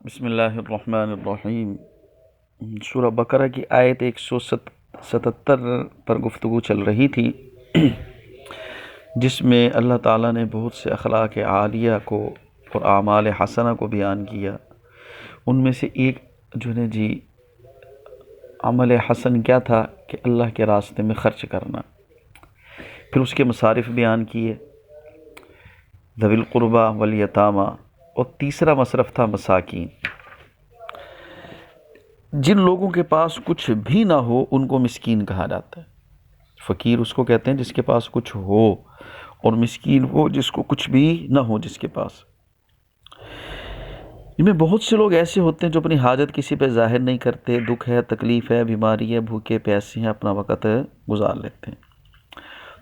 بسم اللہ الرحمن الرحیم۔ سورہ بقرہ کی آیت 177 پر گفتگو چل رہی تھی، جس میں اللہ تعالیٰ نے بہت سے اخلاق عالیہ کو اور اعمال حسنہ کو بیان کیا۔ ان میں سے ایک جو ہے جی عمل حسن کیا تھا کہ اللہ کے راستے میں خرچ کرنا۔ پھر اس کے مصارف بیان کیے، ذوی القربہ والیتامہ، اور تیسرا مصرف تھا مساکین۔ جن لوگوں کے پاس کچھ بھی نہ ہو ان کو مسکین کہا جاتا ہے۔ فقیر اس کو کہتے ہیں جس کے پاس کچھ ہو، اور مسکین وہ جس کو کچھ بھی نہ ہو جس کے پاس۔ ان میں بہت سے لوگ ایسے ہوتے ہیں جو اپنی حاجت کسی پہ ظاہر نہیں کرتے، دکھ ہے، تکلیف ہے، بیماری ہے، بھوکے پیاسے ہیں، اپنا وقت گزار لیتے ہیں۔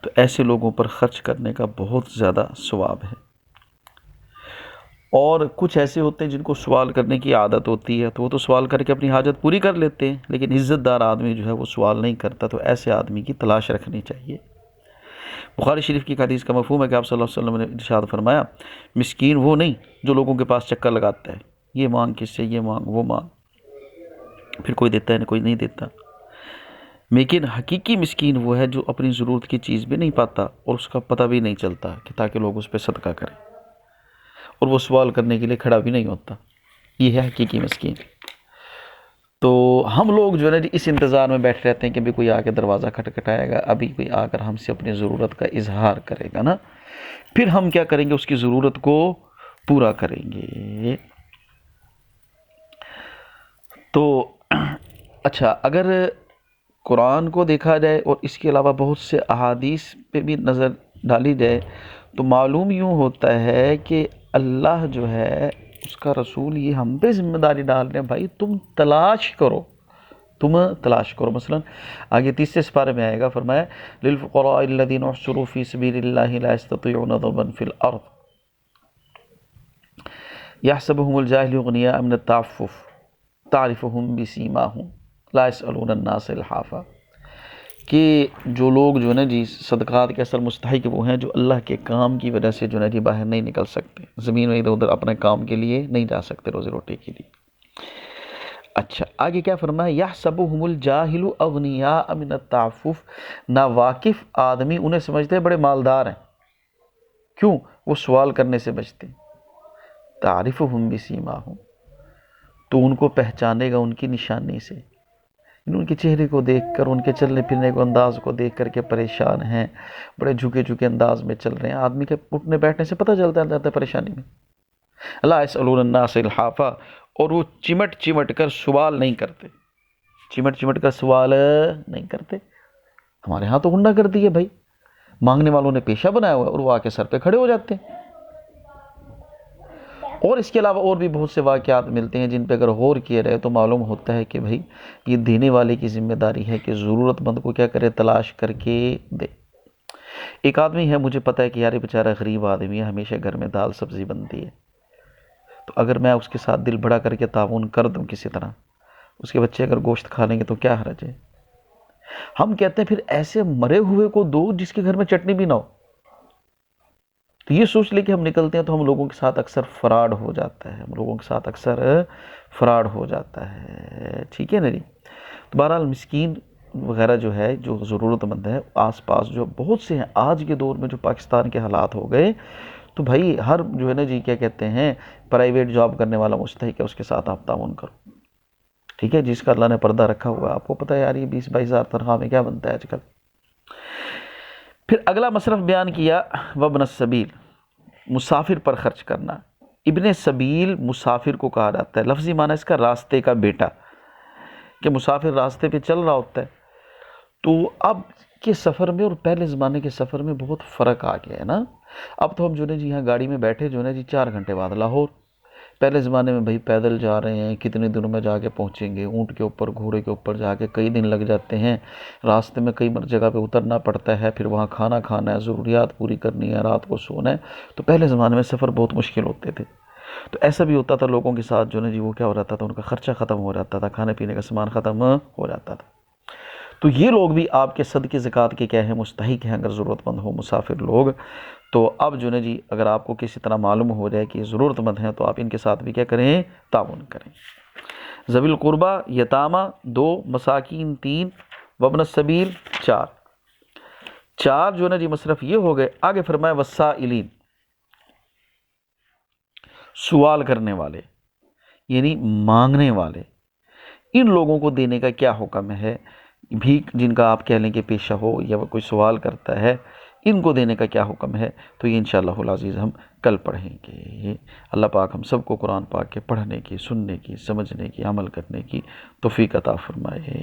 تو ایسے لوگوں پر خرچ کرنے کا بہت زیادہ ثواب ہے۔ اور کچھ ایسے ہوتے ہیں جن کو سوال کرنے کی عادت ہوتی ہے، تو وہ تو سوال کر کے اپنی حاجت پوری کر لیتے ہیں، لیکن عزت دار آدمی جو ہے وہ سوال نہیں کرتا، تو ایسے آدمی کی تلاش رکھنی چاہیے۔ بخاری شریف کی حدیث کا مفہوم ہے کہ آپ صلی اللہ علیہ وسلم نے ارشاد فرمایا، مسکین وہ نہیں جو لوگوں کے پاس چکر لگاتا ہے، یہ مانگ کس سے، یہ مانگ، وہ مانگ، پھر کوئی دیتا ہے کوئی نہیں دیتا۔ لیکن حقیقی مسکین وہ ہے جو اپنی ضرورت کی چیز بھی نہیں پاتا اور اس کا پتہ بھی نہیں چلتا کہ تاکہ لوگ اس پہ صدقہ کریں، اور وہ سوال کرنے کے لیے کھڑا بھی نہیں ہوتا۔ یہ ہے حقیقی مسکین۔ تو ہم لوگ جو ہے نا اس انتظار میں بیٹھے رہتے ہیں کہ بھی کوئی آ کے دروازہ کھٹکھٹائے گا، ابھی کوئی آ کر ہم سے اپنی ضرورت کا اظہار کرے گا نا، پھر ہم کیا کریں گے، اس کی ضرورت کو پورا کریں گے۔ تو اچھا، اگر قرآن کو دیکھا جائے اور اس کے علاوہ بہت سے احادیث پہ بھی نظر ڈالی جائے تو معلوم یوں ہوتا ہے کہ اللہ جو ہے، اس کا رسول یہ ہم پہ ذمہ داری ڈال رہے ہیں، بھائی تم تلاش کرو، تم تلاش کرو۔ مثلا آگے تیسرے سپارے میں آئے گا، فرمایا للفقراء الذین احصروا فی سبیل اللہ لا یستطیعون ضربا فی الارض یحسبهم الجاہل اغنیاء من التعفف تعرفهم بسیماہم لا یسألون الناس الحافا، کہ جو لوگ جو ہے نا جی صدقات کے اصل مستحق وہ ہیں جو اللہ کے کام کی وجہ سے جو ہے نا جی باہر نہیں نکل سکتے، زمین میں ادھر ادھر اپنے کام کے لیے نہیں جا سکتے، روزی روٹی کے لیے۔ اچھا، آگے کیا فرمایا، یحسبهم الجاہل اغنیاء من التعفف، ناواقف آدمی انہیں سمجھتے ہیں بڑے مالدار ہیں، کیوں؟ وہ سوال کرنے سے بچتے ہیں۔ تعرفهم بسیماہم، تو ان کو پہچانے گا ان کی نشانی سے، ان کے چہرے کو دیکھ کر، ان کے چلنے پھرنے کو انداز کو دیکھ کر کے پریشان ہیں، بڑے جھکے جھکے انداز میں چل رہے ہیں۔ آدمی کے اٹھنے بیٹھنے سے پتہ چلتا ہے پریشانی میں۔ لا یسألون الناس الحافا، اور وہ چمٹ چمٹ کر سوال نہیں کرتے، چمٹ چمٹ کر سوال نہیں کرتے۔ ہمارے ہاں تو غنڈہ کر دی ہے بھائی، مانگنے والوں نے پیشہ بنایا ہوا ہے اور وہ آ کے سر پہ کھڑے ہو جاتے ہیں۔ اور اس کے علاوہ اور بھی بہت سے واقعات ملتے ہیں جن پہ اگر غور کیا رہے تو معلوم ہوتا ہے کہ بھائی یہ دینے والے کی ذمہ داری ہے کہ ضرورت مند کو کیا کرے، تلاش کر کے دے۔ ایک آدمی ہے، مجھے پتہ ہے کہ یار یہ بیچارہ غریب آدمی ہے، ہمیشہ گھر میں دال سبزی بنتی ہے، تو اگر میں اس کے ساتھ دل بڑا کر کے تعاون کر دوں کسی طرح، اس کے بچے اگر گوشت کھا لیں گے تو کیا حرج ہے۔ ہم کہتے ہیں پھر ایسے مرے ہوئے کو دو جس کے گھر میں چٹنی بھی نہ ہو۔ تو یہ سوچ لے کہ ہم نکلتے ہیں تو ہم لوگوں کے ساتھ اکثر فراڈ ہو جاتا ہے، ہم لوگوں کے ساتھ اکثر فراڈ ہو جاتا ہے، ٹھیک ہے نا جی۔ تو بہرحال مسکین وغیرہ جو ہے، جو ضرورت مند ہے، آس پاس جو بہت سے ہیں، آج کے دور میں جو پاکستان کے حالات ہو گئے، تو بھائی ہر جو ہے نا جی کیا کہتے ہیں پرائیویٹ جاب کرنے والا مستحق ہے، اس کے ساتھ آپ تعاون کرو، ٹھیک ہے، جس کا اللہ نے پردہ رکھا ہوا ہے۔ آپ کو پتہ ہے یار یہ 20-22 ہزار تنخواہ میں کیا بنتا ہے آج کل۔ پھر اگلا مصرف بیان کیا، وابن السبیل، مسافر پر خرچ کرنا۔ ابن سبیل مسافر کو کہا جاتا ہے، لفظی معنی اس کا راستے کا بیٹا، کہ مسافر راستے پہ چل رہا ہوتا ہے۔ تو اب کے سفر میں اور پہلے زمانے کے سفر میں بہت فرق آ گیا ہے نا۔ اب تو ہم جو ہے جی یہاں گاڑی میں بیٹھے جو ہے نا جی 4 گھنٹے بعد لاہور، پہلے زمانے میں بھائی پیدل جا رہے ہیں، کتنے دنوں میں جا کے پہنچیں گے، اونٹ کے اوپر گھوڑے کے اوپر جا کے کئی دن لگ جاتے ہیں، راستے میں کئی جگہ پہ اترنا پڑتا ہے، پھر وہاں کھانا کھانا ہے، ضروریات پوری کرنی ہے، رات کو سونا ہے۔ تو پہلے زمانے میں سفر بہت مشکل ہوتے تھے۔ تو ایسا بھی ہوتا تھا لوگوں کے ساتھ جو ہے نا جی وہ کیا ہو جاتا تھا، ان کا خرچہ ختم ہو جاتا تھا، کھانے پینے کا سامان ختم ہو جاتا تھا۔ تو یہ لوگ بھی آپ کے صدقے زکوٰۃ کے کیا ہیں، مستحق ہیں، اگر ضرورت مند ہو مسافر لوگ تو اب جو ہے جی اگر آپ کو کسی طرح معلوم ہو جائے کہ یہ ضرورت مند ہیں تو آپ ان کے ساتھ بھی کیا کریں؟ تعاون کریں. ذوی القربہ یتامہ 2، مساکین 3، وابن السبیل 4. 4 جو ہے نا جی مصرف یہ ہو گئے. آگے فرمایا والسائلین، سوال کرنے والے یعنی مانگنے والے، ان لوگوں کو دینے کا کیا حکم ہے؟ بھیک جن کا آپ کہہ لیں کہ پیشہ ہو یا کوئی سوال کرتا ہے، ان کو دینے کا کیا حکم ہے؟ تو یہ انشاءاللہ العزیز ہم کل پڑھیں گے. اللہ پاک ہم سب کو قرآن پاک کے پڑھنے کی، سننے کی، سمجھنے کی، عمل کرنے کی توفیق عطا فرمائے.